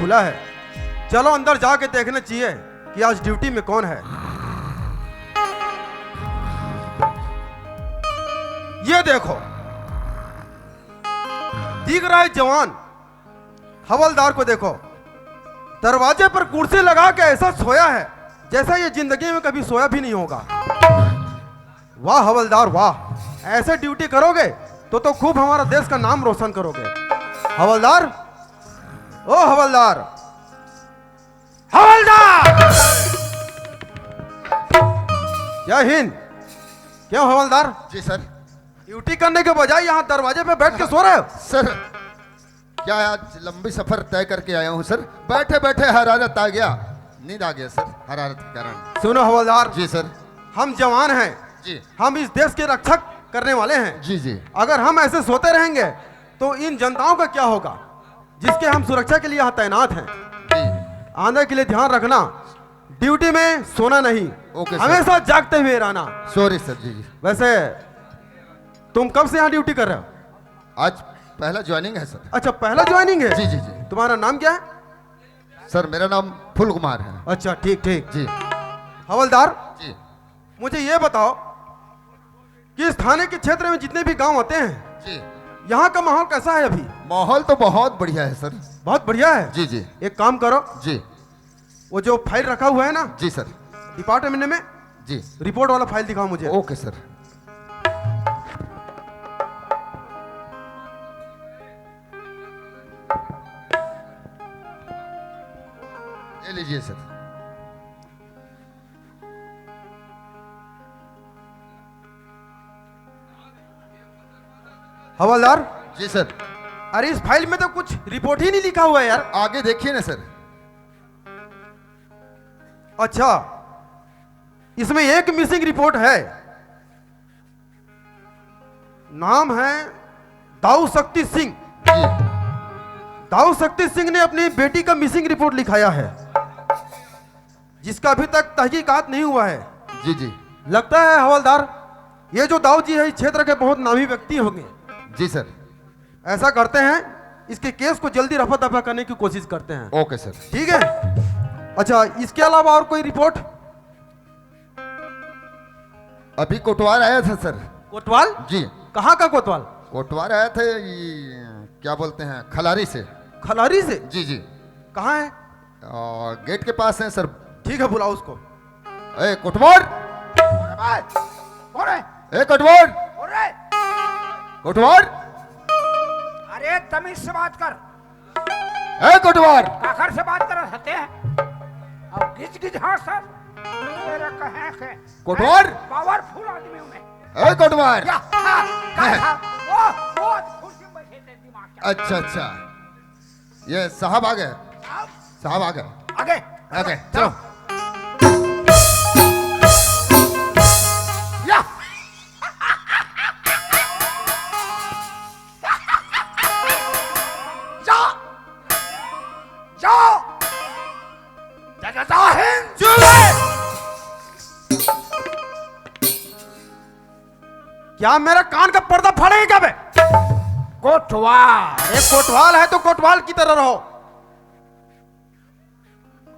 खुला है। चलो अंदर जाके देखना चाहिए कि आज ड्यूटी में कौन है। ये देखो, दिख रहा है जवान। हवलदार को देखो, दरवाजे पर कुर्सी लगा के ऐसा सोया है जैसा ये जिंदगी में कभी सोया भी नहीं होगा। वाह हवलदार वाह, ऐसे ड्यूटी करोगे तो खूब हमारा देश का नाम रोशन करोगे। हवलदार, ओ हवलदार, हवलदार। जय हिंद। क्यों हवलदार? जी सर। ड्यूटी करने के बजाय यहाँ दरवाजे पे बैठ के सो रहे हो? सर क्या आज लंबी सफर तय करके आया हूँ सर, बैठे बैठे हरारत आ गया, नींद आ गया सर, हरारत के कारण। सुनो हवलदार। जी सर। हम जवान हैं जी। हम इस देश के रक्षक करने वाले हैं। जी जी। अगर हम ऐसे सोते रहेंगे तो इन जनताओं का क्या होगा जिसके हम सुरक्षा के लिए यहाँ तैनात हैं। जी। आने के लिए ध्यान रखना, ड्यूटी में सोना नहीं, ओके सर। हमेशा जागते हुए रहना। Sorry sir. जी जी। वैसे तुम कब से यहाँ ड्यूटी कर रहे हो? आज पहला ज्वाइनिंग है सर। अच्छा, पहला ज्वाइनिंग है? जी जी जी। तुम्हारा नाम क्या है? सर मेरा नाम फुल कुमार है। अच्छा ठीक ठीक। जी। हवलदार जी। मुझे ये बताओ कि इस थाने के क्षेत्र में जितने भी गांव आते हैं, जी। यहाँ का माहौल कैसा है अभी? माहौल तो बहुत बढ़िया है सर। बहुत बढ़िया है। जी जी। एक काम करो, जी। वो जो फाइल रखा हुआ है ना जी सर। डिपार्टमेंट में, जी। रिपोर्ट वाला फाइल दिखाओ मुझे। Okay sir. ले लीजिए सर। हवलदार। जी सर। अरे इस फाइल में तो कुछ रिपोर्ट ही नहीं लिखा हुआ है यार। आगे देखिए ना सर। अच्छा, इसमें एक मिसिंग रिपोर्ट है, नाम है दाऊ शक्ति सिंह। जी। दाऊ शक्ति सिंह ने अपनी बेटी का मिसिंग रिपोर्ट लिखाया है, जिसका अभी तक तहकीकात नहीं हुआ है। जी जी। लगता है हवलदार ये जो दाऊ जी है इस क्षेत्र के बहुत नामी व्यक्ति होंगे। जी सर। ऐसा करते हैं, इसके केस को जल्दी रफा दफा करने की कोशिश करते हैं। Okay sir. ठीक है। अच्छा, इसके अलावा और कोई रिपोर्ट? अभी कोटवार आया था सर। कोतवाल? जी। कहाँ का कोतवाल? कोटवार आया था, ये क्या बोलते हैं, खलारी से। खलारी से? जी जी। कहाँ है? गेट के पास है सर। ठीक है, बुलाओ उसको। ए कोटवार, ए कोटवार, कोटवार, अरे तमीज से बात कर। ए कोटवार। काकर से बात कर सकते हैं और गिज गिज हाँ सर मेरा कहे के कोटवार। पावरफुल आदमी हूं मैं। ए कोटवार। या कहा वो कुर्सी में बैठे थे, दिमाग क्या। अच्छा अच्छा, ये साहब आ गए। साहब आ गए। आगे आगे चलो। या जाओ जाओ क्या मेरा कान का पर्दा फाड़ेगा क्या बे? कोटवाल। एक कोतवाल है तो कोतवाल की तरह रहो।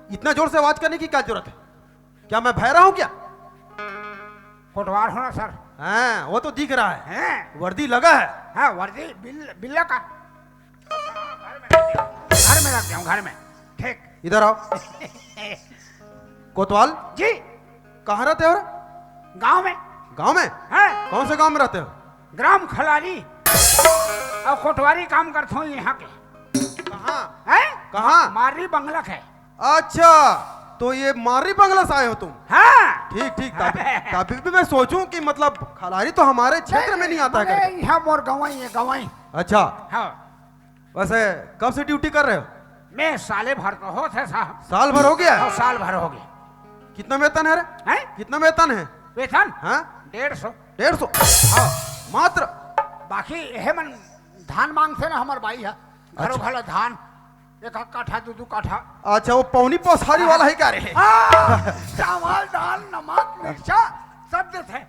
इतना जोर से आवाज करने की क्या जरूरत है? क्या मैं भय रहा हूं क्या? कोटवाल होना सर। हाँ, वो तो दिख रहा है, हैं वर्दी लगा है। हाँ वर्दी बिल्ला का घर में रखते हूँ, घर में। ठीक। इधर आओ। कोतवाल जी। कहाँ रहते हो? गांव में। गांव में? हैं कौन से गांव में रहते हो? ग्राम खलारी और कोटवारी काम करता हूँ यहाँ के। कहाँ? हैं कहाँ? मारी बंगला है। अच्छा, तो ये मारी बंगला से आए हो तुम? हाँ ठीक ठीक। तभी भी मैं सोचूं कि मतलब खलारी तो हमारे क्षेत्र में नहीं आता है करके। यहाँ मोर गवाई है, गवाई। अच्छा, हाँ वैसे कब से ड्यूटी कर रहे हो? मैं साले भर तो होते साहब। साल भर हो गया है? साल भर हो गया। कितना वेतन है रे? हैं कितना वेतन है? वेतन हाँ 150। 150? हाँ मात्र? बाकी यह मन धान मांगते ना हमारे भाई है, घरों अच्छा। घरों धान, एक काठा दो काठा। अच्छा, वो पौनी पौसारी वाला ही क्या रे? चावल दाल नमक मिर्चा सब देते हैं।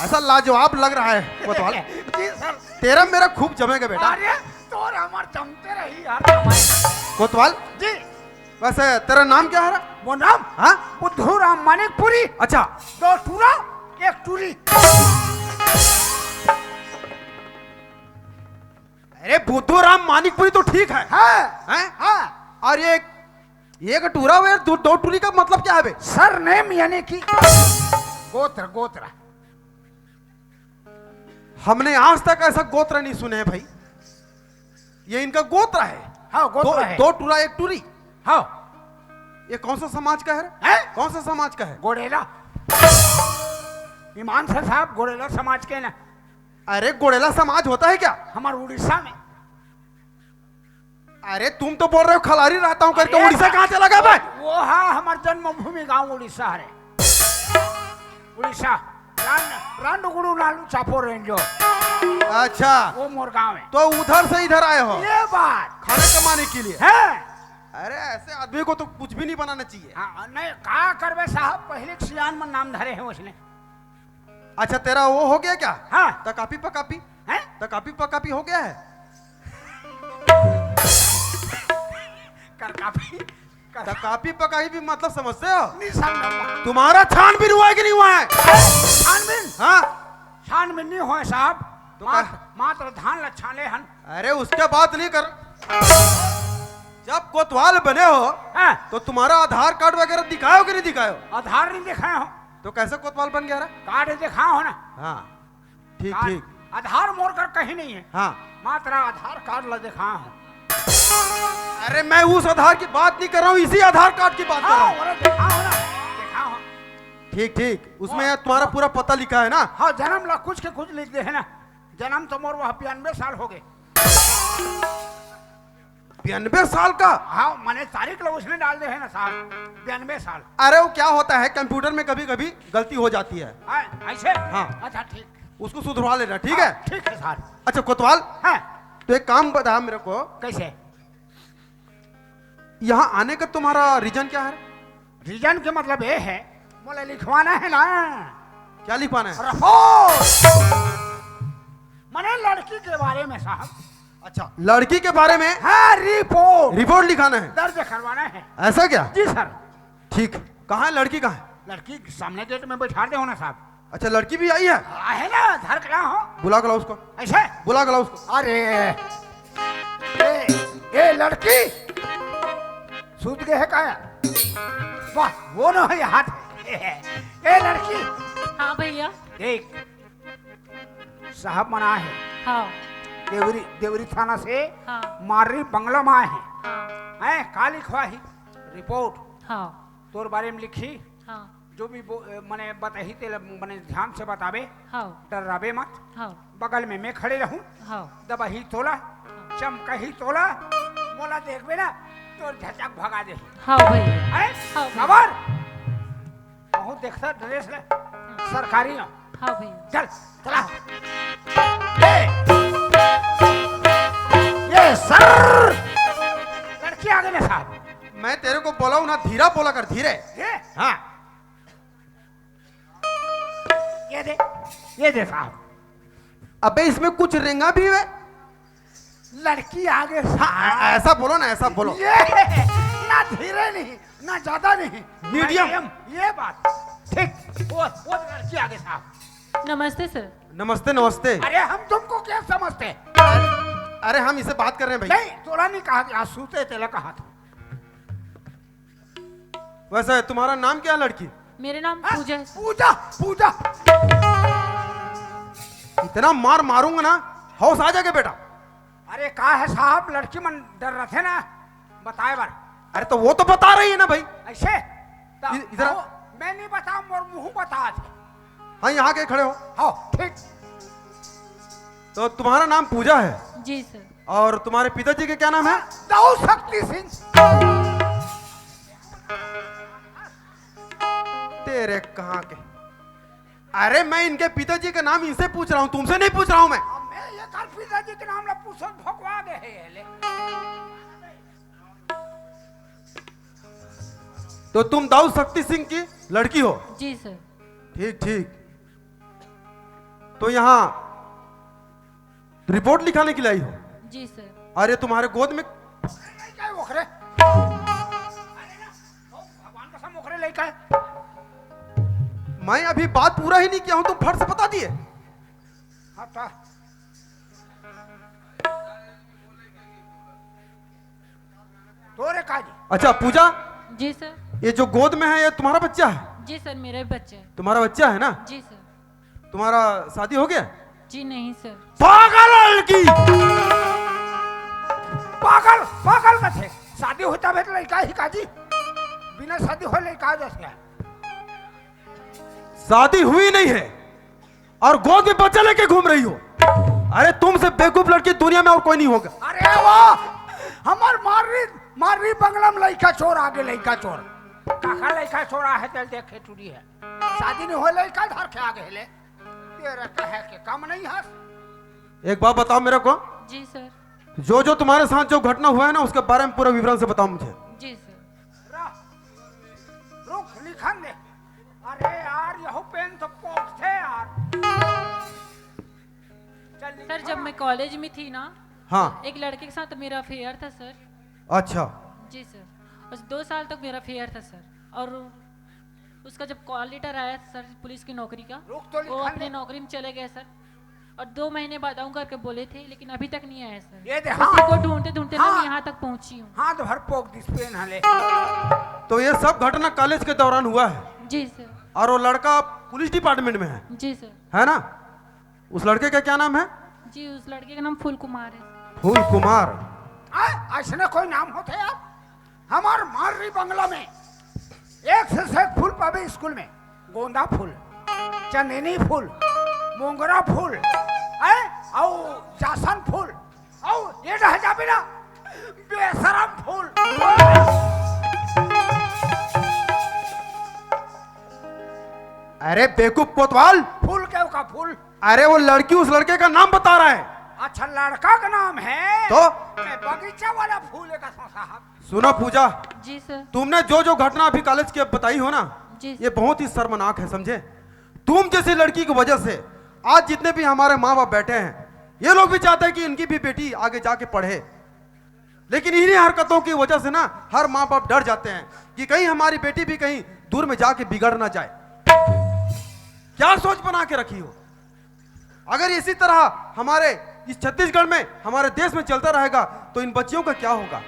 ऐसा लाजवाब लग रहा है कोतवाल। जी सर। तेरा मेरा खूब जमेगा बेटा। अरे तो हमारे जमते रही यार। कोतवाल, जी वैसे तेरा नाम क्या है? वो नाम हाँ? बुद्धू राम मानिकपुरी। अच्छा, 2 टूरा 1 टूरी। अरे बुद्धूराम मानिकपुरी तो ठीक है, हैं? हाँ और ये एक टूरा हुआ, 2 टूरी का मतलब क्या है बे? सर नेम यानी कि गोत्र गोत्र। हमने आज तक ऐसा गोत्र नहीं सुने हैं भाई। ये इनका गोत्र है। हाँ गोत्र है। 2 टूरा 1 टूरी। हाँ ये कौन सा समाज का है? हैं? कौन सा समाज का है? गोरेला। ईमान से साहब गोरेला समाज के ना। अरे गोड़ेला समाज होता है क्या? हमारे उड़ीसा में। अरे तुम तो बोल रहे हो खलारी रहता हूं करके, अरे उड़ीसा कहाँ चला गया भाई? वो हाँ हमारे जन्मभूमि गांव उड़ीसा है। उड़ीसा रांडुगुड़ू नालू चापो रेंजो, अच्छा, वो मोर गांव है। तो उधर से इधर आए हो ये बात खाना कमाने के लिए? है। अरे ऐसे आदमी को तो कुछ भी नहीं बनाना चाहिए। हाँ नहीं का करवे साहब, पहले सियान में नाम धरे हैं उसने। अच्छा, तेरा वो हो गया क्या? हाँ तकापी पकापी? हैं? तकापी पकापी हो गया है? कर काफी कर तकापी पकाई भी मतलब समझते हो? निशान तुम्हारा छानबीन हुआ है कि नहीं हुआ है? छानबीन हाँ? छानबीन नहीं हुआ साहब। तो मात्र धान ल छाले हन। अरे उसके बात नहीं कर। जब कोतवाल बने हो हाँ तो तुम्हारा आधार कार्ड वगैरह दिखाओ कि नहीं दिखाओ? आधार नहीं दिखाए हो, तो कैसे कोतवाल बन गया रे? कार्ड दिखाए हो ना। हाँ, ठीक कार्ड- ठीक। आधार मोर कर कहीं नहीं है, हाँ, मात्र आधार कार्ड ल दिखाए हो। अरे मैं उस आधार की बात नहीं कर रहा हूँ, इसी आधार कार्ड की बात कर रहा हाँ हूँ। बोले दिखाए हो ना, दिखाए हो। ठीक ठीक, उसमें तुम्हारा पूरा पता लिखा है ना? हाँ जन्म ला कुछ के कुछ लिख दे है ना। जन्म तो मोर वह 92 साल हो गए। 92 साल का? हाँ मैंने तारीख लो उसने डाल दे है ना साहब, 92 साल। अरे वो क्या होता है, कंप्यूटर में कभी कभी गलती हो जाती है, हाँ, ऐसे हाँ। अच्छा ठीक। उसको सुधरवा लेना, ठीक है? ठीक है सर। अच्छा कोतवाल, हाँ तो एक काम बता मेरे को, कैसे? यहाँ आने का तुम्हारा रीजन क्या है? रीजन के मतलब ये है, बोले लिखवाना है ना। क्या लिखवाना है? रिपोर्ट मने लड़की के बारे में साहब। अच्छा, लड़की के बारे में हाँ रिपोर्ट रिपोर्ट लिखाना है? दर्ज करवाना है। ऐसा क्या? जी सर। ठीक, कहाँ है लड़की? कहाँ है? लड़की सामने गेट में बैठा दे हो ना साहब। अच्छा, लड़की भी आई है? है ना, धर कला हो बुला के लाओ उसको, ऐसे। बुला के लाओ उसको। अरे ये लड़की सूत गए है काया? वाह वो ना है हाथ। ये लड़की हाँ भैया। देख साहब मना है, हाँ देवरी थाना से हाँ मारी बंगला में आए हैं। हाँ हैं का लिखवा ही रिपोर्ट हाँ तोर बारे में लिखी, हाँ जो भी मने बताही ते मने ध्यान से बतावे, हाँ डरावे मत। हाँ बगल में मैं खड़े रहूं, हाँ दबही तोला चमका ही तोला, मोला देखबे ना तो झटक भगा दे। हाँ भैया। हैं हाँ। खबर बहुत देखता ड्रेस ले सरकारी ना। हाँ भैया। चल चला। ये सर लड़की आ गई ना साहब। मैं तेरे को बोला हूं ना, धीरा बोला कर, धीरे। ये हाँ, ये दे साहब। अबे इसमें कुछ रेंगा भी है? लड़की आगे ऐसा बोलो ना, ऐसा बोलो। ये ना धीरे नहीं ना ज्यादा नहीं, मीडियम। ये बात ठीक। वो लड़की आगे साहब। नमस्ते सर। नमस्ते नमस्ते। अरे हम तुमको क्या समझते? अरे हम इसे बात कर रहे हैं भाई। नहीं तोला नहीं कहा, आज सूते तेला कहा था। वैसे तुम्हारा नाम क्या है लड़की? मेरे नाम हाँ? पूजा है। पूजा पूजा। इतना मार मारूंगा ना, होश आ जाएगा बेटा। अरे का है साहब, लड़की मन डर रहे थे ना, बताए बार। अरे तो वो तो बता रही है ना भाई। ऐसे इधर आ। मैं नहीं बताऊं, मोर मुंह बता थे। हाँ, यहाँ के खड़े हो। हाँ ठीक। तो तुम्हारा नाम पूजा है जी सर। और तुम्हारे पिताजी के क्या नाम है? दाऊ शक्ति सिंह। तेरे कहाँ के? अरे मैं इनके पिताजी का नाम इनसे पूछ रहा हूँ, तुमसे नहीं पूछ रहा हूँ मैं। मैं ये कर पिताजी के नाम ला पूछो भगवा गए है ले। तो तुम दाऊ शक्ति सिंह की लड़की हो? जी सर। ठीक ठीक। तो यहाँ रिपोर्ट लिखाने के लिए आई हो? जी सर। अरे तुम्हारे गोद में क्या ओखरे लड़का है? मैं अभी बात पूरा ही नहीं किया हूं, तुम फट से बता दिए। हाँ तो तोरे काजी। अच्छा पूजा, जी सर। ये जो गोद में है ये तुम्हारा बच्चा है? जी सर, मेरे बच्चे हैं। तुम्हारा बच्चा है ना? जी सर। तुम्हारा शादी हो गया? जी नहीं सर। पागल लड़की! पागल पागल मत है। शादी होता है तो लड़का ही काजी, बिना शादी हो लड़का जैसे है। शादी हुई नहीं है और गोद में बच्चा लेके घूम रही हो। अरे तुमसे बेवकूफ लड़की दुनिया में और कोई नहीं होगा। अरे वो हमार मारी बंगला में लड़का चोर आगे लड़का चोर काका लड़का चोरा है चल देखे टूरी है। शादी नहीं हो लड़का धर के आगे ले तेरा कहे के काम नहीं है। एक बात बताओ मेरे को, जी सर। जो तुम्हारे साथ जो घटना हुआ है ना उसके बारे में पूरा विवरण से बताओ मुझे। जी सर। रुक लिखन दे। अरे यार यहो पेन तो पोक थे यार। चल सर जब मैं कॉलेज में थी ना, हाँ। एक लड़के के साथ मेरा अफेयर था सर। अच्छा। जी सर। बस 2 साल तक मेरा अफेयर था सर। और उसका जब कॉल लेटर आया सर पुलिस की नौकरी का, रुक तो वो लिखन अपने दे। नौकरी में चले गए सर। और 2 महीने बाद आऊंगा करके बोले थे, लेकिन अभी तक नहीं आया सर। ये दे उसी हाँ को ढूंढते ढूंढते हाँ। मैं यहाँ तक पहुंची हूँ। हाथ भर पोक दिस पेन हले। तो ये सब घटना कॉलेज के दौरान हुआ है जी सर। और वो लड़का पुलिस डिपार्टमेंट में जी सर। है ना? उस लड़के का क्या नाम है? जी उस लड़के का नाम फूल कुमार है। फूल कुमार। ऐसा कोई नाम होते यार? हमार मारी बंगला में एक से एक फूल पावे स्कूल में। गोंदा फूल, चंदनी फूल, मोंगरा फूल, और जासन फूल, और ये रह जाबे ना बेशरम फूल। अरे बेवकूफ कोतवाल! फूल क्या का फूल? अरे वो लड़की उस लड़के का नाम बता रहा है। अच्छा लड़का का नाम है तो? बगीचा वाला फूल है का साहब। सुनो पूजा, जी सर। तुमने जो घटना अभी कॉलेज की बताई हो ना, जी ये बहुत ही शर्मनाक है, समझे? तुम जैसी लड़की की वजह से आज जितने भी हमारे माँ बाप बैठे हैं, ये लोग भी चाहते हैं कि इनकी भी बेटी आगे जाके पढ़े, लेकिन इन्हीं हरकतों की वजह से ना हर माँ बाप डर जाते हैं कि कहीं हमारी बेटी भी कहीं दूर में जाके बिगड़ ना जाए। क्या सोच बना के रखी हो? अगर इसी तरह हमारे इस छत्तीसगढ़ में हमारे देश में चलता रहेगा तो इन बच्चियों का क्या होगा,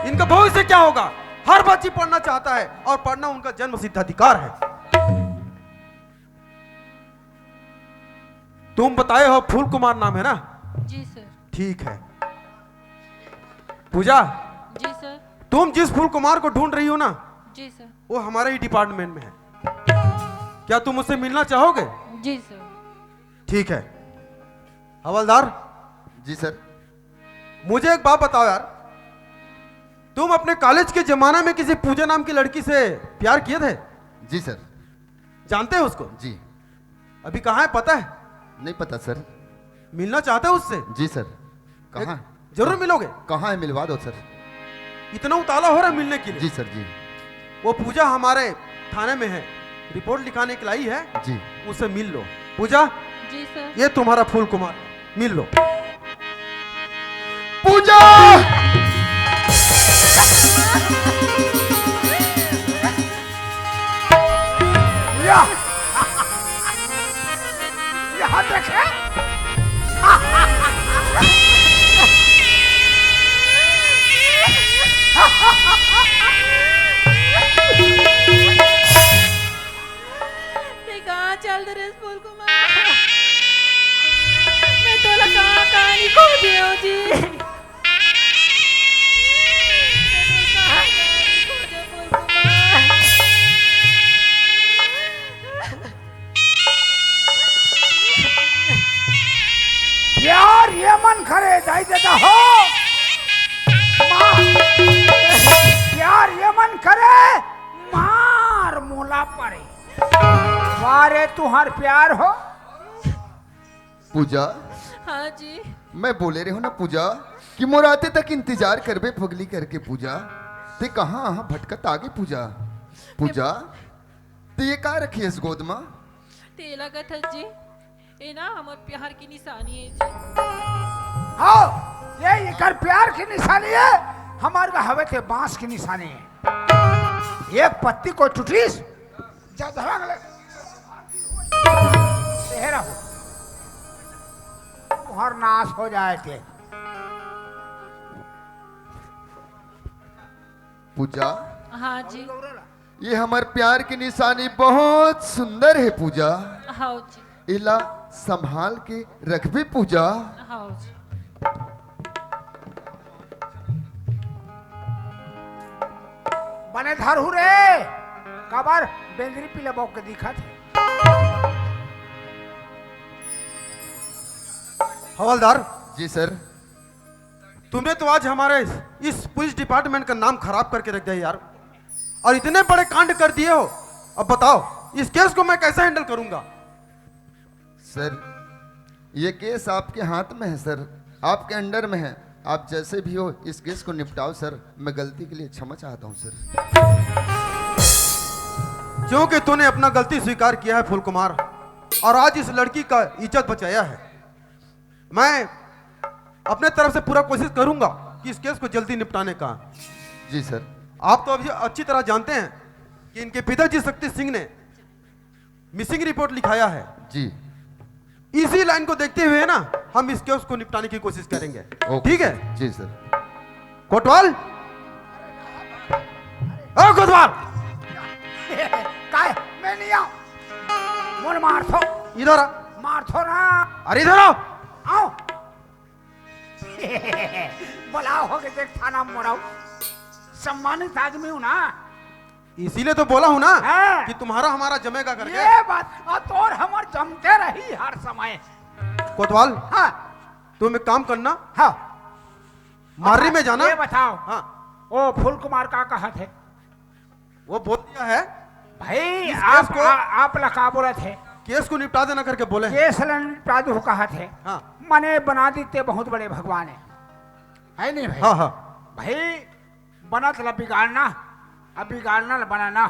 इनका भविष्य क्या होगा? हर बच्ची पढ़ना चाहता है और पढ़ना उनका जन्म सिद्ध अधिकार है। तुम बताए हो फूल कुमार नाम है ना? जी सर। ठीक है पूजा, जी सर। तुम जिस फूल कुमार को ढूंढ रही हो ना, जी सर। वो हमारे ही डिपार्टमेंट में है। क्या तुम उससे मिलना चाहोगे? जी सर। ठीक है। हवलदार जी सर। मुझे एक बात बताओ यार, तुम अपने कॉलेज के जमाना में किसी पूजा नाम की लड़की से प्यार किए थे? जी सर। जानते हो उसको? जी। अभी कहाँ है पता है? नहीं पता सर। मिलना चाहते हो उससे? जी सर। कहाँ? जरूर मिलोगे? कहाँ है, मिलवा दो सर। इतना उताला हो रहा है मिलने के लिए? जी सर जी। वो पूजा हमारे थाने में है, रिपोर्ट लिखाने के लाई है, जी। उससे मिल लो। पूजा जी सर। ये तुम्हारा फूल कुमार, मिल लो। पूजा! यहाँ देखे ते कहाँ चल रहे फूल कुमार? मैं तो कहाँ कहानी खो दी हूँ जी। यार ये मन करे जाई देता हो मार। यार ये मन करे मार मोला पड़े। वारे तुहार प्यार हो? पूजा, हाँ जी। मैं बोले रहे हो ना पूजा कि मोराते तक इंतजार करबे पगली करके। पूजा ते कहाँ भटकत आगे। पूजा पूजा ते ये का रखी है इस गोद में? तेला का था जी, ये ना हमारे प्यार की निशानी है जी। हाँ ये कर प्यार की निशानी है, हमारे हवे थे बांस की निशानी है। एक पत्ती को चुटीस जब धड़क ले तेरा हो तुहर नाश हो जाए थे। पूजा हाँ जी। ये हमार प्यार की निशानी बहुत सुंदर है पूजा। हाँ जी। इला संभाल के रखबे पूजा। हाँ जी। बने धरहू रे कबर बेंदरी पीले बौक के दिखा थे। हवलदार जी सर। तुमने तो आज हमारे इस पुलिस डिपार्टमेंट का नाम खराब करके रख दिया यार, और इतने बड़े कांड कर दिए हो। अब बताओ इस केस को मैं कैसे हैंडल करूंगा? सर ये केस आपके हाथ में है सर, आपके अंडर में है। आप जैसे भी हो इस केस को निपटाओ सर। मैं गलती के लिए क्षमा चाहता हूँ सर। क्योंकि तूने अपना गलती स्वीकार किया है फूल कुमार, और आज इस लड़की का इज्जत बचाया है। मैं अपने तरफ से पूरा कोशिश करूंगा कि इस केस को जल्दी निपटाने का। जी सर। आप तो अभी अच्छी तरह जानते हैं कि इनके पिताजी शक्ति सिंह ने मिसिंग रिपोर्ट लिखाया है। जी इसी लाइन को देखते हुए ना हम इस केस को निपटाने की कोशिश करेंगे। ओके। ठीक है जी सर। कोतवाल, ओ कोतवाल, काय मैं नहीं आऊं। मोल मार थो इधर आ। मार थो ना। अरे इधर आओ। आओ बुलाओ हो के देख थाना मोड़ाओ। सम्मानित आदमी हूं ना, इसीलिए तो बोला हूं ना हाँ। कि तुम्हारा हमारा जमेगा करके। ये बात तोर हमर जमते रही हर समय। कोतवाल हाँ तुम एक काम करना, हाँ मार्री में जाना। ये बताओ हाँ ओ फूल कुमार का कहा थे वो बोल दिया है भाई। इस आप केस को- आप लका बोले थे केस को निपटा देना करके बोले हैं। केस प्रादुर्भ कहा थे। हाँ मने बना देते बहुत बड़े भगवान है नहीं भाई? हाँ हाँ भाई बनत ला बिगाड़ना, अब बिगाड़ना ला बनाना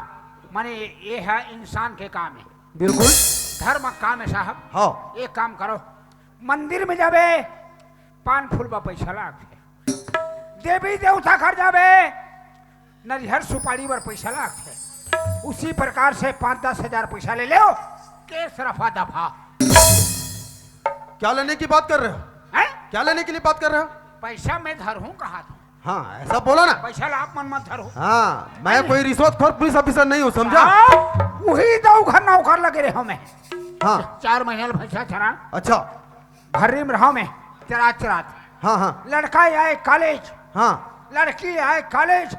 माने ये है इंसान के काम है। बिल्कुल। धर्म काम है साहब। हाँ एक काम करो, मंदिर में जाबे पान फूल बा पैसा लाग देवी देवता घर जाबे नरिहर सुपारी पर पैसा लाग। उसी प्रकार से 5-10 हजार पैसा ले लो, केस रफा दफा। क्या लेने की बात कर रहे हो? हैं? क्या लेने के लिए बात कर रहे हो? पैसा मैं धर हूं कहा था। हाँ ऐसा बोला ना। पैसा ला आप मन मत धरो। हाँ मैं कोई रिश्वतखोर पुलिस ऑफिसर नहीं हूँ, समझा? हाँ, वही दो घर नौकर लगे रहे हमें। हाँ 4 महीने भैंसा चरा अच्छा। भर्री में रहो में चरात चरात। हाँ हाँ लड़का आए कॉलेज, हाँ लड़की आए कॉलेज,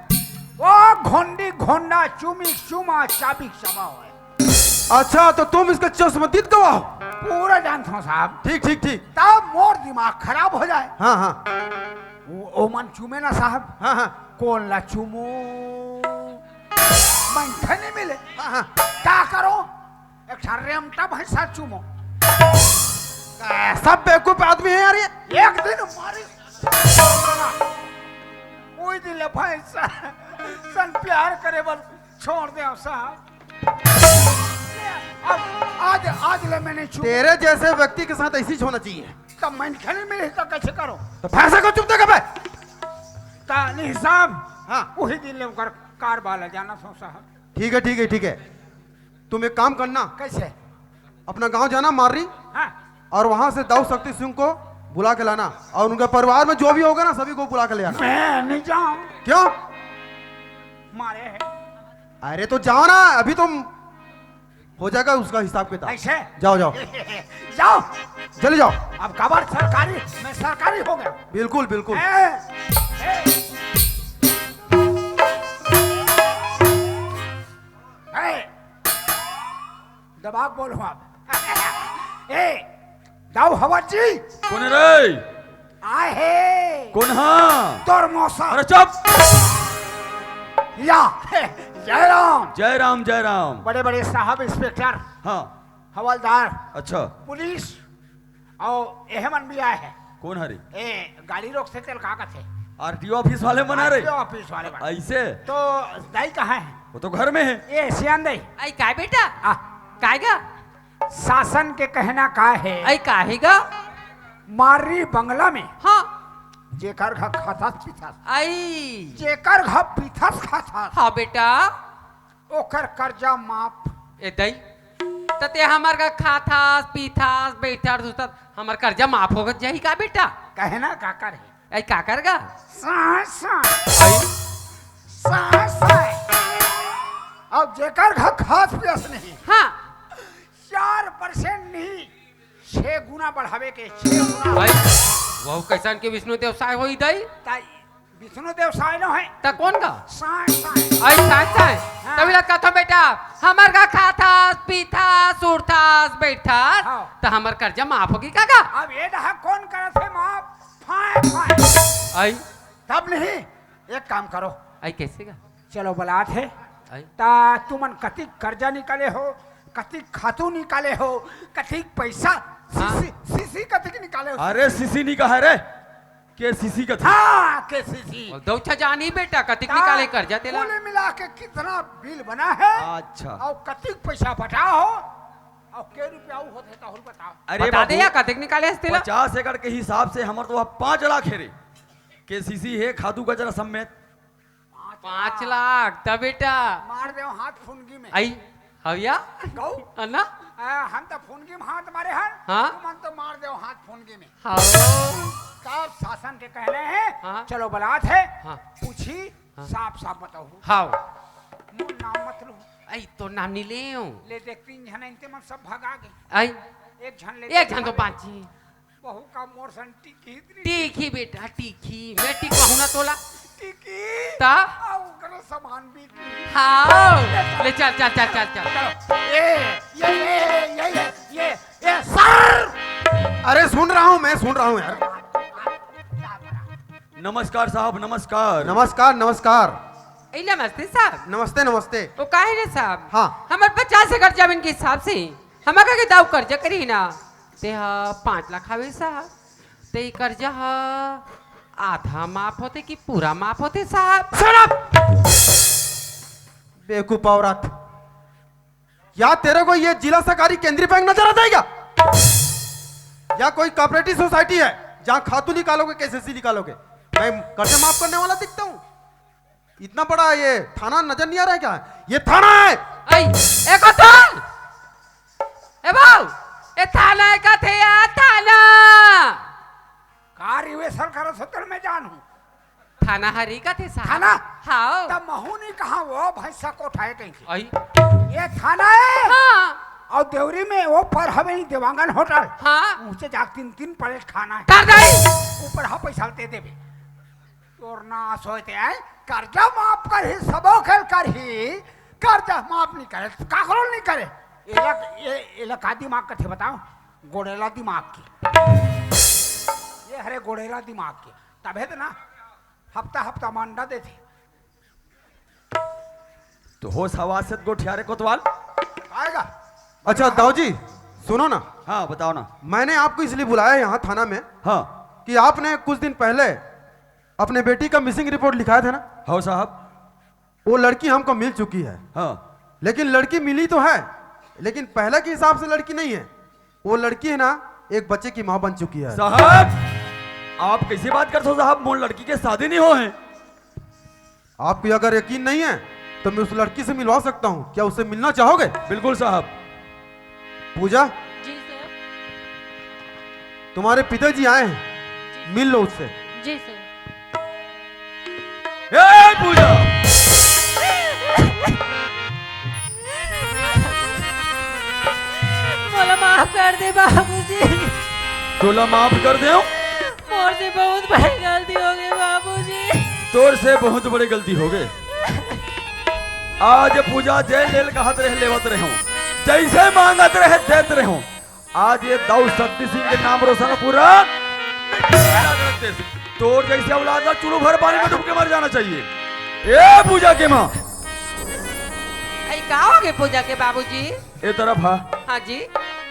वो घोंडी घोंडा चुमी चुमा चाबी चबा है। अच्छा तो तुम इसका चश्मदीद गवाह हो? पूरा जानता हूँ साहब। ठीक ठीक ठीक। तब मोर दिमाग खराब हो जाए। हाँ हाँ ओ मन चूमे ना साहब। हाँ हाँ कौन ला चूमो मन नहीं मिले। हाँ हाँ। क्या करो, एक रेमटा भैंसा चूमो। सब बेवकूफ आदमी है यार ये। एक दिन मारी कोई दिन ले भैंसा सन प्यार करे बल छोड़ दे साहब। अब आज ले मैंने चूम तेरे जैसे व्यक्ति के साथ ऐसी होना चाहिए। तब मैं खेल मिले तो कैसे करो? तो भैंसा को चुप देगा बे। तानी साहब हाँ वही दिन ले कर कार वाला जाना सो साहब। ठीक है ठीक है ठीक है। तुम एक काम करना, कैसे? अपना गांव जाना मार्री, हाँ और वहां से दाऊ शक्ति सिंह को बुला के लाना, और उनके परिवार में जो भी होगा ना सभी को बुला के ले आना। मैं नहीं जाऊं। क्यों? मारे है अरे तो जाओ ना, अभी तुम हो जाएगा उसका हिसाब किताब। ऐसे जाओ जाओ जाओ। चले जाओ। अब खबर सरकारी, मैं सरकारी हो गया। बिल्कुल बिल्कुल। दबाव बोलो आप। ए दाऊ हवा जी कौन है रे? आए है कौन? हाँ तोर मौसा। अरे चुप। या जयराम। जय राम जय राम। बड़े बड़े साहब, इंस्पेक्टर, हाँ हवलदार, अच्छा। पुलिस और एहमन भी आए हैं। कौन हरी? ए गाड़ी रोक से तेल कागज है। आरटीओ ऑफिस वाले बना रहे? ऑफिस वाले बना। ऐसे? तो दाई कहाँ है? वो तो घर में है। ये सियान दाई। आई काय बेटा? आ, काय गा? शासन के कहना का है आई काहे गा? मारी बंगला में हाँ जेकर घर खाथा पीथा, आई जेकर घर पीथस खाथा, हाँ बेटा ओकर कर्जा माफ। ए दई तो ते हमार का खाथास पीथास बैठार सुतत हमार कर्जा माफ हो जाही का बेटा? कहे ना का करे ऐ का करगा? साय अब जेकर घर खास प्यास नहीं हाँ 4% नहीं 6 गुना बढ़ावे के 6 गुना। भाई वो कैसन के विष्णु देव साय होई दई ताई विष्णु देव साय न है त कौन का? साय ऐ साय साय हाँ। तभी लगा तो बेटा हमार का खाथास पीथास उड़थास बैठास हाँ। तो हमार कर्जा माफ होगी काका? अब ये डहा कौन करत है माफ? फाय ऐ तब नहीं एक काम करो ऐ कैसे का? चलो बलात है ऐ ता तुमन कतिक कर्जा निकाले हो, कतिक खातू निकाले हो, कतिक पैसा हाँ। सीसी कतिक निकाले हो। अरे सीसी नहीं कहा रे के सीसी का था हाँ के सीसी दो जानी बेटा कतिक निकाले कर्जा तेला कुल मिला के कितना बिल बना है अच्छा और कतिक पैसा बचाओ हो और के रुपया होते तो और बताओ। अरे बता दे बाबू, या कतिक निकाले तेला? 50 एकड़ के हिसाब से हमार तो 5 लाख है रे के सीसी है खादू कचरा समेत 5 लाख तब बेटा मार दे हाथ फुनगी में। आई हविया गौ अन्ना हम तो फुनगी में हाथ मारे हैं हाँ। तुमन तो मार दे हाथ फुनगी में। हाओ साफ शासन के कहने हैं हाँ। चलो बलात है हाँ। पूछी साफ साफ बताओ हाओ मुन नाम मत लो आई तो नाम नहीं ले ले देख 3 जन इनते मन सब भगा गए। आई एक जन ले एक जन तो पांची बहू का मोर सन टिकी टीखी बेटा टीखी मैं टीक कहूं ना तोला टिकी ता आओ करो सामान भी हाओ ले चल चल चल चल चल चलो ये सर अरे सुन रहा हूँ, मैं सुन रहा हूँ यार। नमस्कार साहब नमस्कार नमस्कार नमस्कार ए नमस्ते साहब। नमस्ते नमस्ते। वो काहे रे साहब? हाँ। हमार 50 एकड़ जमीन के हिसाब से हमारा के दाव कर्जा करी ना ते 5 लाख आवे साहब ते कर्जा आधा माफ होते कि पूरा माफ होते साहब? बेवकूफ औरत, या तेरे को ये जिला सहकारी केंद्रीय बैंक नजर आता है क्या? या कोई कोऑपरेटिव सोसाइटी है जहां खातू निकालोगे केसीसी निकालोगे? मैं कर्जा माफ करने वाला दिखता हूँ? इतना बड़ा ये थाना नजर नहीं आ रहा है क्या? ये थाना है। आई एको थान ए बाऊ ए थाना का थे या थाना कार्य वे सर करो सतर में जानू थाना हरी का थे साहब? थाना? हां तब महू नहीं कहा वो भैंसा को उठाए कहीं आई ये थाना है हां और देवरी में वो पर हमें देवांगन होटल हां ऊंचे जा 3 प्लेट खाना है कर दई ऊपर हा पैसा दे देबे तोर ना सोते है कर्जा माफ कर ही सबो खेल कर ही कर्जा माफ नहीं करे काकरो नहीं करे एला का दिमाग का थे बताओ गोड़ेला दिमाग की ये हरे गोड़ेला दिमाग की तबे तो ना हफ्ता हफ्ता मांडा देते तो होश हवास से गोठियारे कोतवाल। आएगा अच्छा दाऊ जी सुनो ना, हाँ बताओ ना। मैंने आपको इसलिए बुलाया है यहाँ थाना में हाँ कि आपने कुछ दिन पहले अपने बेटी का मिसिंग रिपोर्ट लिखाया था ना। हाँ साहब। वो लड़की हमको मिल चुकी है, हाँ लेकिन लड़की मिली तो है लेकिन पहले के हिसाब से लड़की नहीं है। वो लड़की है ना एक बच्चे की माँ बन चुकी है। साहब आप कैसी बात करते हो साहब? मोर लड़की के शादी नहीं हो हैं। आपको अगर यकीन नहीं है तो मैं उस लड़की से मिलवा सकता हूँ, क्या उससे मिलना चाहोगे? बिल्कुल साहब। पूजा जी सर। तुम्हारे पिताजी आए हैं, मिल लो उससे। जी सर। ए पूजा बोला माफ कर दे बाबूजी, तोला माफ कर दे। मोर से बहुत बड़ी गलती हो गई बाबूजी। तोर से बहुत बड़ी गलती हो गई। आज पूजा जेल लेल कहत रहे लेवत रहे जैसे मांगत रहे देत रहे। आज ये दाऊ शक्ति सिंह के नाम रोशन पूरा तोर जैसे औलाद ना चुरू भर पानी में डूब के मर जाना चाहिए। ए पूजा के माँ आई का हो गए पूजा के बाबूजी? ए तरफ हा हाँ जी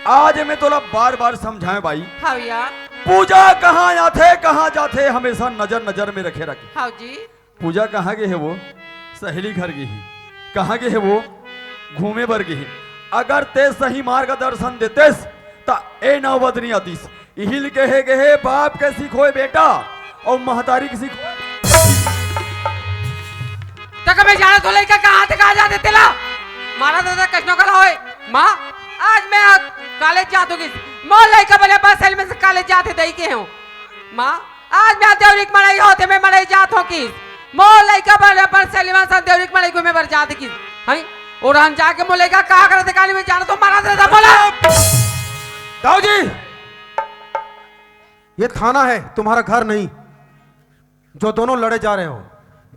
आज मैं तोला बार बार समझाए भाई, हाँ या पूजा कहाँ आते कहाँ जाते हमेशा नजर नजर में रखे रखे। हाँ जी पूजा कहाँ गए है? वो सहेली घर गई है। कहाँ गए है? वो घूमे बर गई। अगर ते सही मार्ग दर्शन देतेस ता ए नौबत नहीं आतीस। इहिल कहे गए बाप के सीखोए बेटा और महतारी की सीखो। तक मैं जाना तो लड़का कहाँ से कहाँ जाते तेला मारा दादा कष्टों करा होए माँ आज मैं कॉलेज जातूंगी मोर लड़का बने बस सेल में से कॉलेज जाते दई के हूँ माँ आज मैं देवरिक मड़ाई होते मैं मड़ाई जात हूँ की मोर लड़का बने बस सेल में से देवरिक मड़ाई को मैं बर जाते की हैं और हम जाके मोर लड़का कहाँ करते काली में जाना तो मारा दादा बोला दाऊ जी, ये थाना है, तुम्हारा घर नहीं। जो दोनों लड़े जा रहे हो,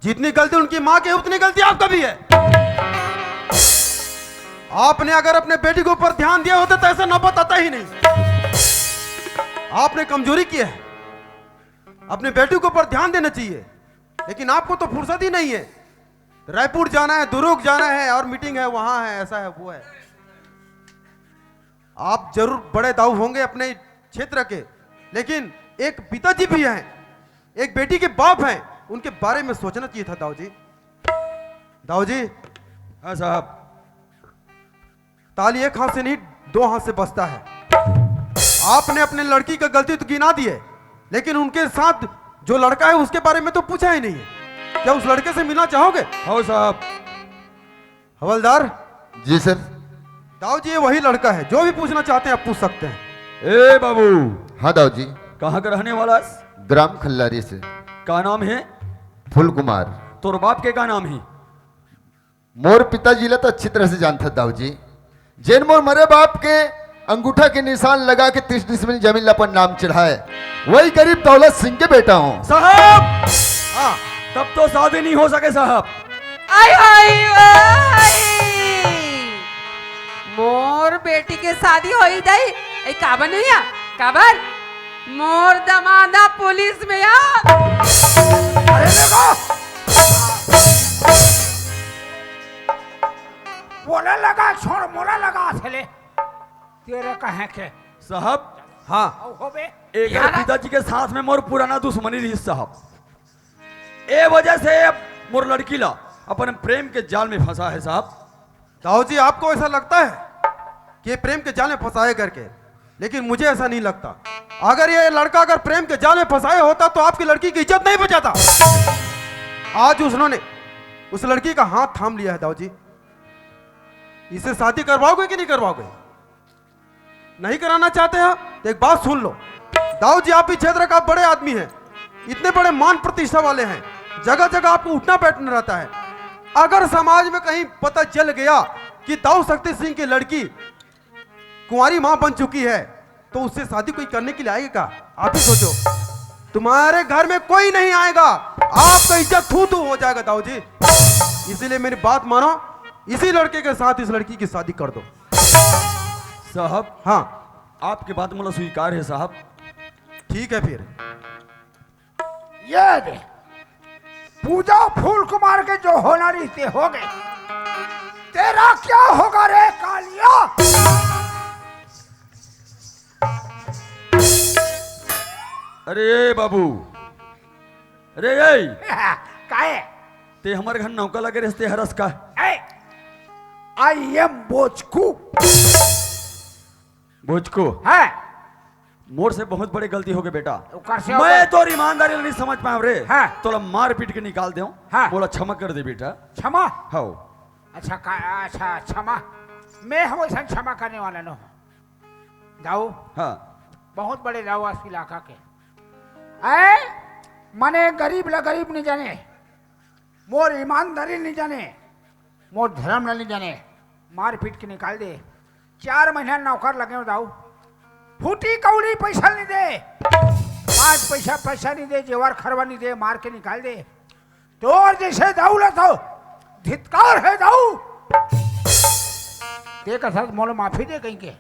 जितनी गलती उनकी मां की है उतनी गलती आपका भी है। आपने अगर अपने बेटी के ऊपर ध्यान दिया होता तो ऐसा नौबत आता ही नहीं। आपने कमजोरी की है, अपने बेटी के ऊपर ध्यान देना चाहिए, लेकिन आपको तो फुर्सत ही नहीं है। रायपुर जाना है, दुर्ग जाना है और मीटिंग है, वहां है, ऐसा है, वो है। आप जरूर बड़े दाऊ होंगे अपने क्षेत्र के, लेकिन एक पिताजी भी हैं, एक बेटी के बाप हैं, उनके बारे में सोचना चाहिए था दाऊ जी। दाऊ जी, हाँ साहब, ताली एक हाथ से नहीं, दो हाथ से बजता है। आपने अपने लड़की का गलती तो गिना दी है, लेकिन उनके साथ जो लड़का है उसके बारे में तो पूछा ही नहीं है। क्या उस लड़के से मिलना चाहोगे? हाँ साहब। हवलदार जी सर। दाऊ जी, ये वही लड़का है, जो भी पूछना चाहते हैं आप पूछ सकते हैं। ए बाबू, हाँ दाऊ जी। कहाँ का रहने वाला है? ग्राम खल्लारी से। का नाम है? फूल कुमार। तोर बाप के का नाम है? मोर पिताजी ला तो अच्छी तरह से जानता दाऊ जी। जैन मोर मरे बाप के अंगूठा के निशान लगा के 30 डिसमिल जमीन ला पर नाम चढ़ाए, वही गरीब दौलत सिंह के बेटा हूँ साहब। हाँ, तब तो शादी नहीं हो सके साहब। आई आई आई मोर बेटी के शादी होई दई ए काबर नहीं आ काबर मोर दमादा पुलिस में आ। अरे देखो बोला लगा छोड़ मोला लगा थले तेरे कहे के साहब, हाँ, औ होबे एक पिताजी के साथ में मोर पुराना दुश्मनी रही साहब। ए वजह से मोर लड़की ला अपन प्रेम के जाल में फंसा है साहब। दाऊ जी, आपको ऐसा लगता है कि ये प्रेम के जाल में फंसाए करके, लेकिन मुझे ऐसा नहीं लगता। अगर ये लड़का अगर प्रेम के जाल में फंसाए होता तो आपकी लड़की की इज्जत नहीं बचाता। आज उन्होंने उस लड़की का हाथ थाम लिया है। दाऊ जी, इसे शादी करवाओगे कि नहीं करवाओगे? नहीं कराना चाहते हैं तो एक बात सुन लो। दाऊ जी, आप इस क्षेत्र का बड़े आदमी हैं, इतने बड़े मान प्रतिष्ठा वाले हैं, जगह जगह आपको उठना बैठना रहता है। अगर समाज में कहीं पता चल गया कि दाऊ शक्ति सिंह की लड़की कुंवारी मां बन चुकी है, तो उससे शादी कोई करने के लिए आएगा? आप ही सोचो, तुम्हारे घर में कोई नहीं आएगा, आपका इज्जत थू थू हो जाएगा। दाऊ जी, इसीलिए मेरी बात मानो, इसी लड़के के साथ इस लड़की की शादी कर दो। साहब, हाँ, आपकी बात मुझे स्वीकार है साहब। ठीक है फिर। ये दे पूजा फूल कुमार के जो होना रहते हो गए, तेरा क्या होगा रे कालिया? अरे बाबू, अरे ये काहे ते हमारे घर नौका लगे रिश्ते हरस का। आई एम बोचकू भोजको, है मोर से बहुत बड़ी गलती हो गई बेटा। ओकर से हो मैं गई। तो ईमानदारी नहीं समझ पाऊं रे। हाँ। तो मार पीट के निकाल दे। हाँ। बोला क्षमा कर दे बेटा। क्षमा? हाँ। अच्छा अच्छा क्षमा, मैं हम ऐसा क्षमा करने वाला न हूँ। दाऊ हाँ। बहुत बड़े दाऊ इस इलाका के ऐ मने गरीब ला गरीब नहीं जाने, मोर ईमानदारी नहीं जाने, मोर धर्म नहीं जाने, मार पीट के निकाल दे। 4 महीना नौकर लगे दाऊ, फूटी कौड़ी पैसा नहीं दे, 5 पैसा नहीं दे, जेवर खरवा नहीं दे, मार के निकाल दे। तो और जैसे दाऊ लतो धिक्कार है दाऊ, ते का साथ मोल माफी दे कहीं के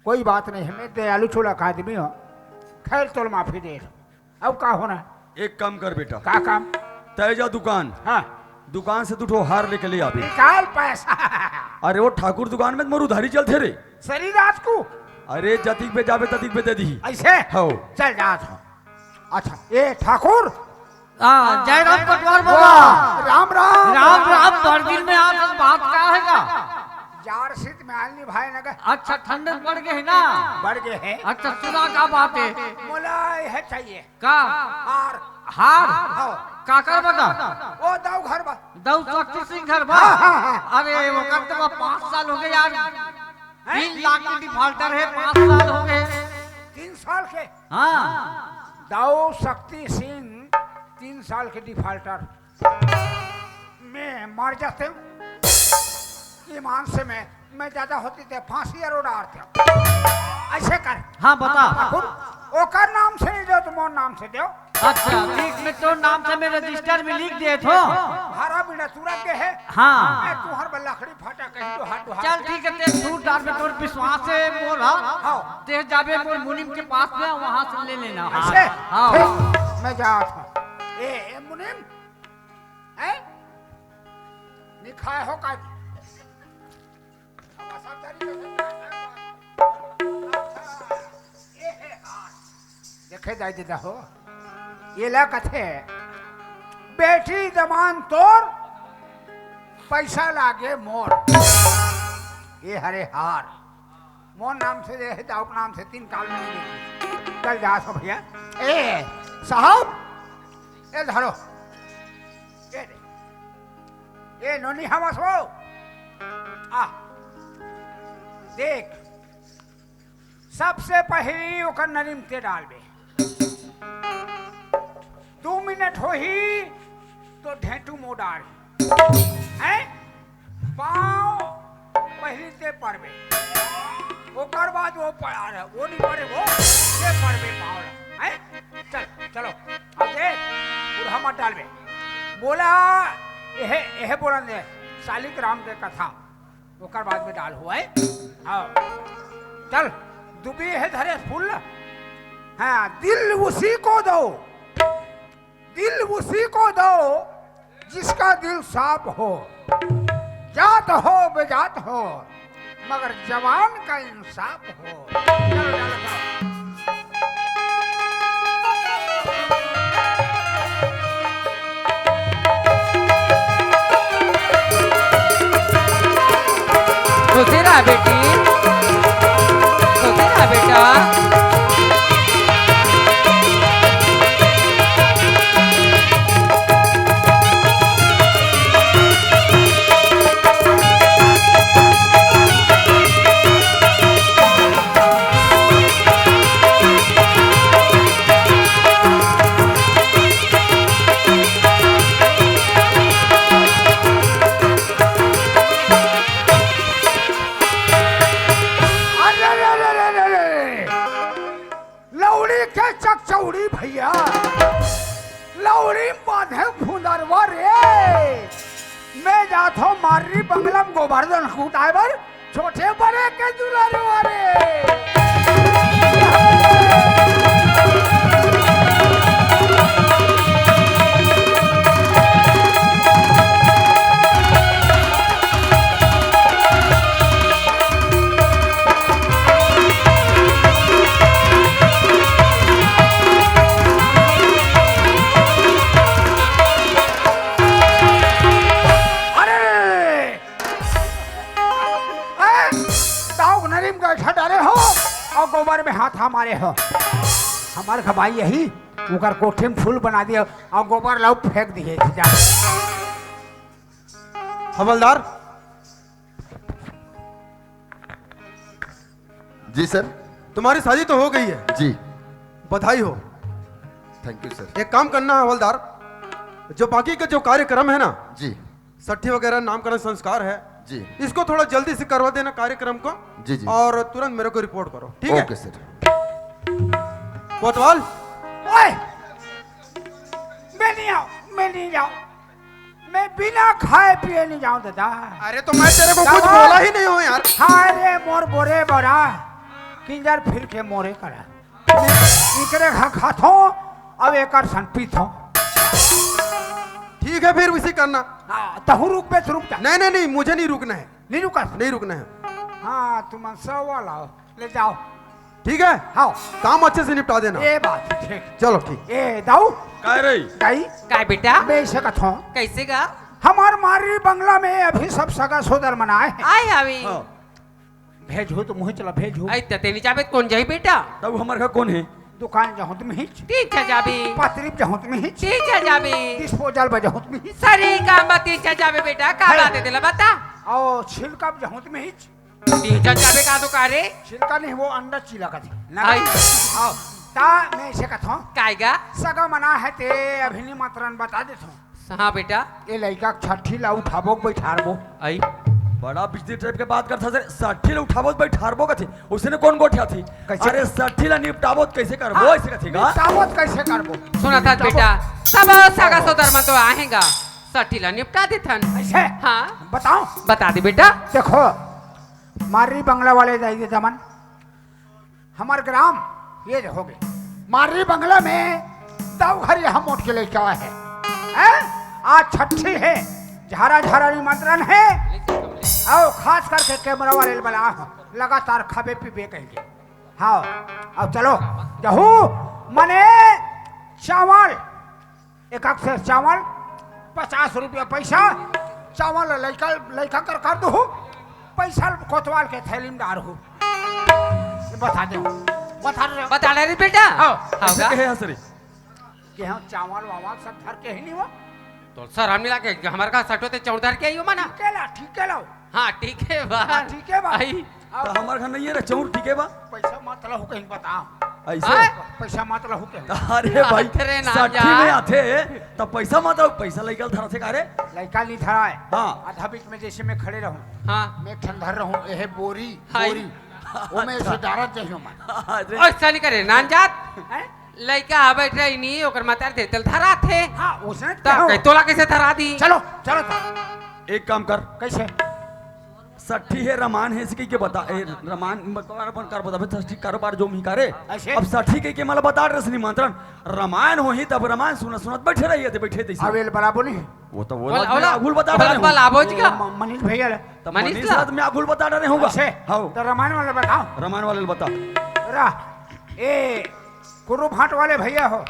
कोई बात नहीं है, मैं दयालु चूल्हा आदमी हूँ, खैर तो माफी दे। अब का होना? एक काम कर बेटा, का काम? तेजा दुकान, हाँ दुकान से तू हार लेके ले आबे। निकाल पैसा। अरे वो ठाकुर दुकान में मोर उधारी चलते रे। सरी रात को अरे जतिक पे जाबे ततिक पे दे दी। ऐसे हाँ। चल जात हो। अच्छा ये ठाकुर, जय राम पटवार बाबा। वाह, राम राम राम राम। बरदिन में आप बात का हैगा? जार शीत में आलनी भाई नगर अच्छा ठंडक बढ़ गए है ना? बढ़ गए हैं। अच्छा सुना का बात है मोला है चाहिए का? हार हार? हाँ काकर बता वो दाऊ घर बा दाऊ शक्ति सिंह घर बा हाँ, हाँ, हाँ। अरे वो करते बा 5 साल हो गए यार 3 लाख की डिफॉल्टर है 5 साल हो गए 3 साल के हाँ दाऊ शक्ति सिंह 3 साल के डिफॉल्टर मैं मर जाते हूँ ईमान से मैं ज्यादा होती थे फांसी या रोड आते ऐसे कर हाँ बता ओकर नाम से नहीं दो तुम और नाम से दो अच्छा ठीक मैं तो नाम से मैं रजिस्टर में लिख दिए थो हरा बिना तुरंत के है हाँ मैं तुहर बल्ला खड़ी फाटा कहीं तो हाथ चल ठीक है ते सूट डाल में तोर विश्वास से मोर हाँ ते जाबे मोर मुनीम के पास में वहां से ले लेना ऐसे हाँ ठीक, मैं जा था ए मुनीम है निखाए हो का देखे जाए दिदा हो ये ला कथे बेटी दमान तोर पैसा लागे मोर ये हरे हार मोर नाम से दे दाऊक नाम से 3 काल में नहीं चल जा सो भैया ए साहब ए धरो ए दे ए नोनी हवा सो आ देख सबसे पहली ओकर नरीम ते डालबे 2 मिनट हो ही तो ढेटू मोडार हैं पाँव पहली ते पड़बे ओकर बाद वो पड़ा रहे वो नहीं पड़े वो ते पड़बे पाँव हैं चल चलो अब देख बुढ़ा मत डालबे बोला यह बोला ने शालिक राम के कथा ओकर बाद में डाल हुआ है हाँ चल दुबी है धरे फूल हाँ दिल उसी को दो दिल उसी को दो जिसका दिल साफ हो जात हो बेजात हो मगर जवान का इंसाफ हो चलो, चलो, चलो। तो तेरा बेटी तो तेरा बेटा लौड़ी के चकचौड़ी भैया लौड़ी बांधे फुंदरवा रे मैं जात हो मारी बंगलम गोवर्धन कुटाए बर छोटे बड़े के दुलारवा रे गोबर में हाथ हमारे हो हमारे खबाई यही उकर कोठे में फूल बना दिया और गोबर लाओ फेंक दिए जा हवलदार जी सर तुम्हारी शादी तो हो गई है जी बधाई हो थैंक यू सर एक काम करना है हवलदार जो बाकी का जो कार्यक्रम है ना जी सट्ठी वगैरह नामकरण संस्कार है जी इसको थोड़ा जल्दी से करवा देना कार्यक्रम को जी जी और तुरंत मेरे को रिपोर्ट करो ठीक है ओके सर कोतवाल ओए मैं नहीं जाऊं मैं बिना खाए पिए नहीं जाऊं दादा अरे तो मैं तेरे को कुछ बोला ही नहीं हूँ यार हाय रे मोर बोरे बड़ा किंजर फिर के मोरे करा इकरे खाथो अब एकर संपीत हो ठीक है फिर उसी करना तहु रुक पे रुक जा नहीं नहीं नहीं मुझे नहीं रुकना है नहीं रुका नहीं रुकना है हाँ तुम सवा लाओ ले जाओ ठीक है हाँ काम अच्छे से निपटा देना ये बात ठीक चलो ठीक ए दाऊ कह रही दाई काय बेटा मैं इसे कथो कैसे गा हमार मारी बंगला में अभी सब सगा सोदर मनाए हैं आए आवी भेजो तो मुँह चला भेजो आई तते नहीं जाबे कौन जाई बेटा तब हमारे का कौन है दुकान जहुत में ही तीन जाबे पत्रिप जहुत में ही तीन जाबे डिस्पोजल बजहुत में ही सरी काम तीन जाबे बेटा का है। बात दिला बता और छिलका जहुत में ही तीन जाबे का तो करे छिलका नहीं वो अंडा चिला का थी आई। आओ ता मैं इसे कहता हूँ कायगा सगा मना है ते अभी नहीं मात्रन बता देता हूँ हाँ बेटा ये लड़का छठी ला उठाबो बैठारबो आई बड़ा बिजली टाइप के बात करता सर 60 ला उठाबो भाई ठारबो कथी उसने कौन गोठिया थी कैसे? अरे 60 ला निपटाबो कैसे करबो ऐसे कथीगा तावत कैसे करबो सुना था बेटा सब सगा सोदर में तो आएगा सठीला निपटा दे थन ऐसे हाँ बताओ बता दे बेटा देखो मारी बंगला वाले जाइए जमन हमार ग्राम ये देखोगे मारी बंगला में दाव घर यहाँ मोट के लेके आया है आज छठी है झारा झारा निमंत्रण है आओ खास करके कैमरा वाले बना लगातार खाबे पीबे कहेंगे हाँ अब चलो जहू मने चावल एक अक्सर चावल 50 रुपया पैसा चावल लड़का कर दो पैसा कोतवाल के थैली में डाल हूँ बता दे बता रहे बेटा हाँ। हाँ ऐसे का? कहे हसरी कि हम चावल वावल सब धर के ही नहीं वो तो सर हम मिला के हमारे का सटो ते चौधर के आइयो मना ठीक है लाओ हाँ ठीक है बा हाँ, ठीक है बा। आई तो हमार घर नहीं है रे चौर ठीक है बा पैसा मत लहू कहीं बताओ ऐसे हाँ? पैसा मत लहू कहीं अरे भाई अरे ना 60 जा। में आथे तब पैसा मत पैसा लेकर धरा थे का रे लड़का नहीं धरा है हाँ। आधा बीच में जैसे मैं खड़े रहूं हाँ मैं ठंडर रहूं यह बोरी हाय। बोरी वो मैं इसे डारत चाहिए मैं अरे और सनी करे नान जात हैं? लड़का बैठ रही नहीं ओकर मातार देतल धरा थे हाँ उसने तो कहीं तोला कैसे धरा दी चलो चलो तो एक काम कर कैसे 60 है रमान है इसके के बता रमान अपन कर बता भाई 60 कारोबार जो मी करे ऐसे? अब 60 के मला बता रहे निमंत्रण रामायण हो ही तब रामायण सुनत सुनत बैठे रहिए थे बैठे थे अवेल बराबर नहीं वो तो वो बोला- बात मैं आगुल बता रहे बोला आबोज का मनीष भैया ले। तो मनीष मनीष ला? साथ में आगुल बता रहे होगा ऐसे हाँ तो रामायण वाले बताओ रामायण वाले बता रा ए कुरु भाट वाले भैया हो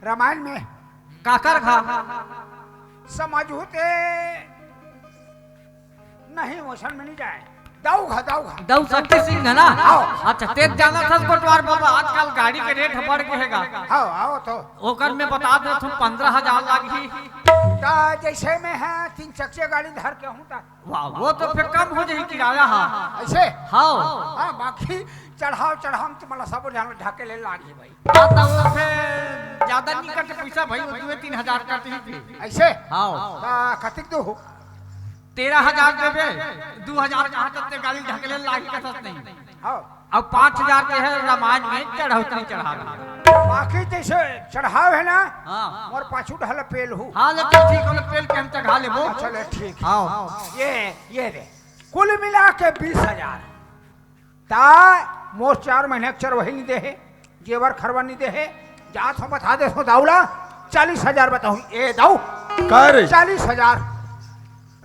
रामायण में काकर खा समझूते नहीं मोशन में नहीं जाए दाऊ खा दऊ शक्ति सिंह है ना आओ। अच्छा तेज जाना था कोटवार बाबा आजकल गाड़ी के रेट बढ़ गएगा आओ आओ तो ओकर में बता दे तुम 15,000 लागी ता जैसे में है 3 चक्के गाड़ी धर के हूँ ता वाह वो तो फिर कम हो जाए किराया हाँ ऐसे हाँ हाँ बाकी चढ़ाव तुम्हारा सब जान ढाके ले लागी भाई हाँ, तो वो फिर ज्यादा नहीं कटे पैसा भाई उसमें 3,000 कटे ही ऐसे हाँ ता कतिक दो हो 13,000 देवे 2,000 कहाँ तक गाड़ी ढकले लागी का सच नहीं हाँ अब 5,000 के है रामायण में चढ़ौती चढ़ा बाकी जैसे चढ़ाव है ना हाँ और पाछू ढल पेल हूँ हाँ लेकिन ठीक हो पेल के हम चढ़ा ले वो चलो ठीक हाँ ये दे कुल मिला के 20,000 ता मोर 4 महीने चर वही नहीं दे है जेवर खरवा नहीं दे है जात हम बता दे सो दाउला 40,000 बताऊं ए दाऊ कर 40,000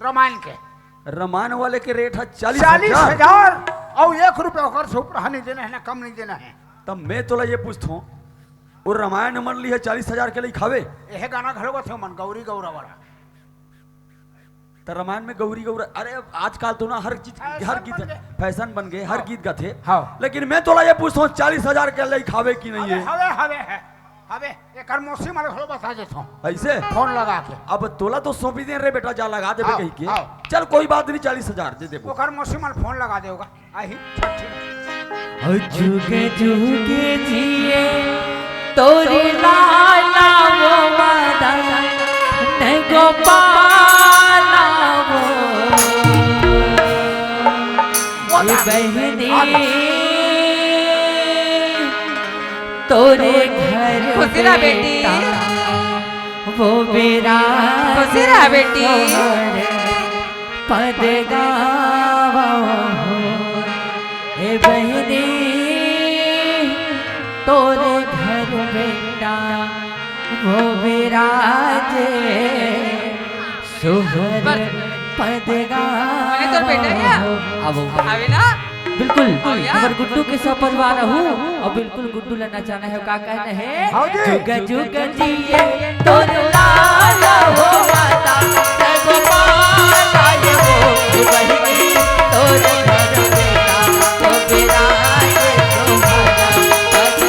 रामायण के रामायण वाले के रेट है 40,000 और 1 रुपया ओकर से ऊपर नहीं देना है ना कम नहीं देना है तब मैं तोला ये पूछता हूँ और रामायण मन ली है 40,000 के लिए खावे यह गाना घड़ोगा थे मन गौरी गौरा वाला तो रामायण में गौरी गौरा अरे आजकल तो ना हर चीज हर गीत फैशन बन गए हर गीत गाथे हाँ। लेकिन मैं तोला ये पूछता हूँ 40,000 के लिए खावे की नहीं हवे है हवे हवे है हवे एकर मौसी मारे घड़ो बता देता हूं ऐसे फोन लगा के अब तोला तो सौंपी दे रे बेटा जा लगा दे आओ, कहीं के आओ। चल कोई बात नहीं 40,000 दे दे ओकर मौसी मारे फोन लगा देगा आही छठी में जुगे जुगे जिए तोरे लाला वो मदन गोपाला वो बहनी तोरे घर खुशी रहा बेटी। वो मेरा खुशी रहा बेटी। पद गावा ए बहनी तोरे घर बेटा वो विराजे सुहर पद मैंने तो बेटा क्या? अब अभी ना बिल्कुल अब यार। अगर गुड्डू के सब परिवार हूँ और बिल्कुल गुड्डू लेना चाहना है का कहना है हाँ जी। जुग जुग जिए तोर लाला हो माता जगो माता ये वो बहनी तोर घर बेटा वो विराजे सुहर पद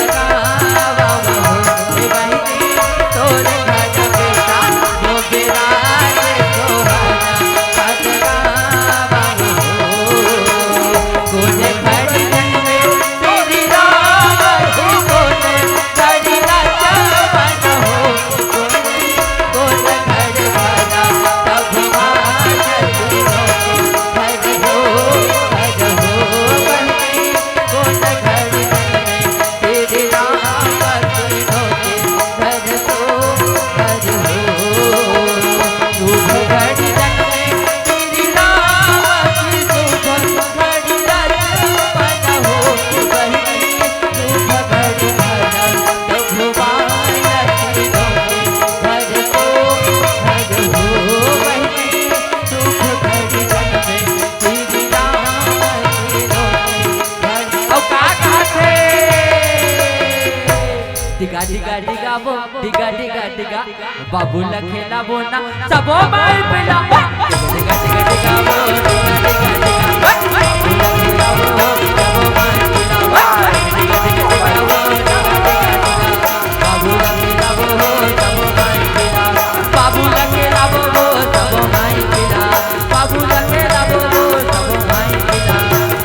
डिगा डिगा वो डिगा डिगा डिगा बाबू लखेला वो ना सबो माई पिला डिगा डिगा डिगा वो डिगा डिगा डिगा बाबू लखेला वो सबो माई पिला डिगा डिगा डिगा वो डिगा डिगा डिगा बाबू लखेला वो सबो माई पिला बाबू लखेला वो सबो माई पिला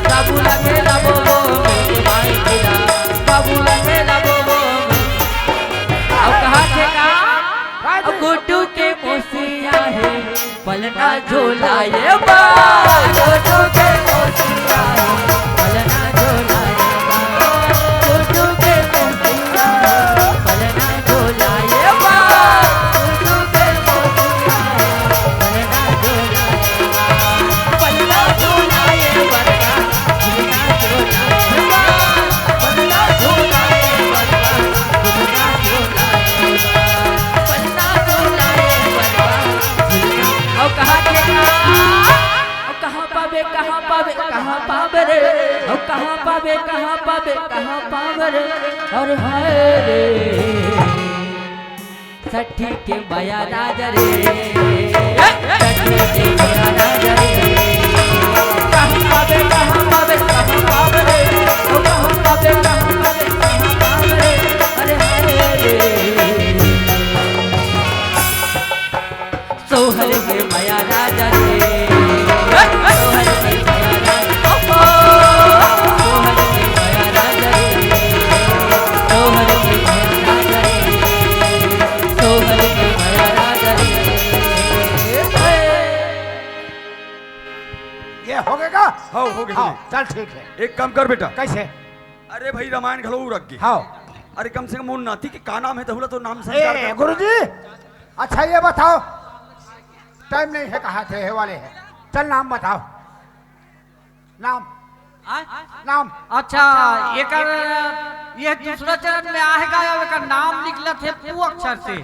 बाबू लखेला वो सबो माई पिला बाबू लखेला वो अब कहाँ से कहाँ गुड्डू के मोसिया है पलना झोला ये बा गुड्डू के मोसिया है पलना झोला ये बा गुड्डू के मोसिया है पलना झोला ये बा गुड्डू के मोसिया है पलना झोला ये बा पलना झोला ये बरका पलना झोला ये बा पलना झोला ये बरका पलना झोला ये बा पलना झोला ये बरका और कहाँ के कहाँ पावे रे और कहाँ पावे रे और हाय रे सठी के बया राज रे सठी के बया राज रे कहाँ पावे रे और कहाँ पावे रे अरे हाय रे सोहर के माया राजा रे सोहर के माया राजा सोहर के माया राजा रे सोहर के माया राजा रे सोहर के माया राजा रे ये हो गएगा हाँ हो गया हाँ चल ठीक है एक काम कर बेटा कैसे अरे भाई रामायण घलो रख गई हाँ अरे कम से कम वो नाती के का नाम है तो तो नाम ए संस्कार गुरुजी अच्छा ये बताओ टाइम नहीं है कहाँ थे है वाले है चल नाम बताओ नाम नाम अच्छा एकर ये दूसरा चरण में आएगा और एकर नाम निकलत है पू अक्षर से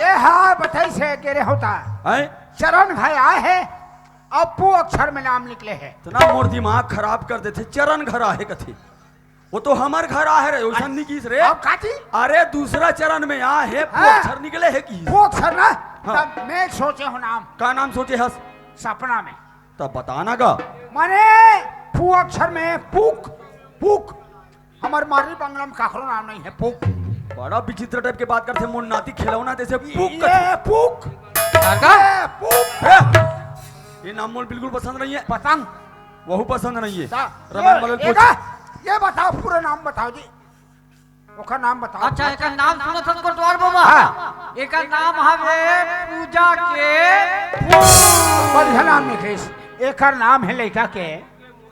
ये हाँ बताई से केरे होता है चरण भाई आए है अब पू अक्षर में नाम निकले है इतना मोर दिमाग खराब कर देते चरण घर आहे कथी वो तो हमार घर आहे रे ओसन नहीं किस रे अब काटी अरे दूसरा चरण में आ है हाँ। अक्षर निकले है की पू अक्षर ना हाँ। तब मैं सोचे हूँ नाम का नाम सोचे हस सपना में तब बताना का माने पू अक्षर में पूक पूक हमार मारी बंगला में काखरो नाम नहीं है पूक बड़ा विचित्र टाइप के बात करते मुन नाती खिलौना जैसे पूक ये पूक काका ये पूक है। ये नाम मोल बिल्कुल पसंद नहीं है पतंग वहू पसंद नहीं है दा- रामायण वाले पूछ ये बताओ पूरा नाम बताओ जी ओका नाम बताओ अच्छा एकर नाम सुनो था कोटवार बाबा हाँ। एकर नाम हवे पूजा के बढ़िया नाम निकेश एकर नाम है लड़का के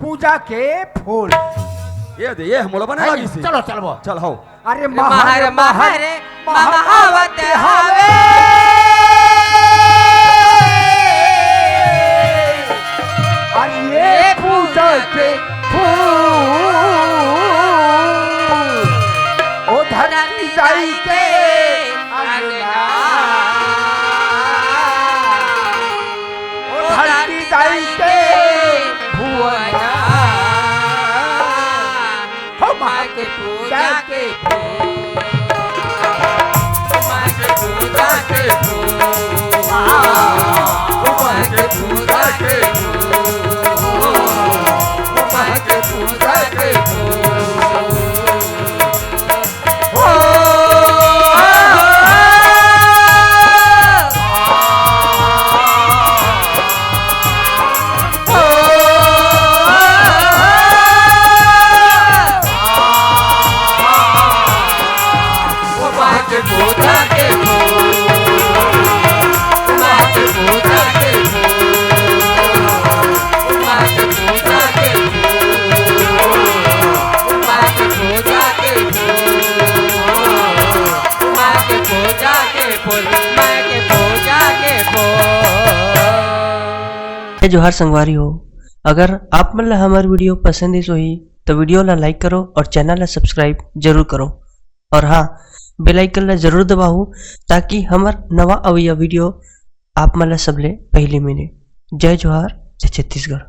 पूजा के फूल ये हमोला बने लगी से चलो चलो चल हो अरे महर महर महावत हवे अरे ये पूजा के फूल ओ धरती जाई के अंगना ओ धरती जाई के भुवना हो माँ के पूजा के पूजा के पूजा के पूजा के जोहार संगवारी हो अगर आप मन ला हमार वीडियो पसंद ही तो वीडियो ला लाइक करो और चैनल ला सब्सक्राइब जरूर करो और हाँ बेल आइकन ला जरूर दबाओ ताकि हमार नवा अवैया वीडियो आप मन ला सबले पहले मिले। जय जोहार जय छत्तीसगढ़।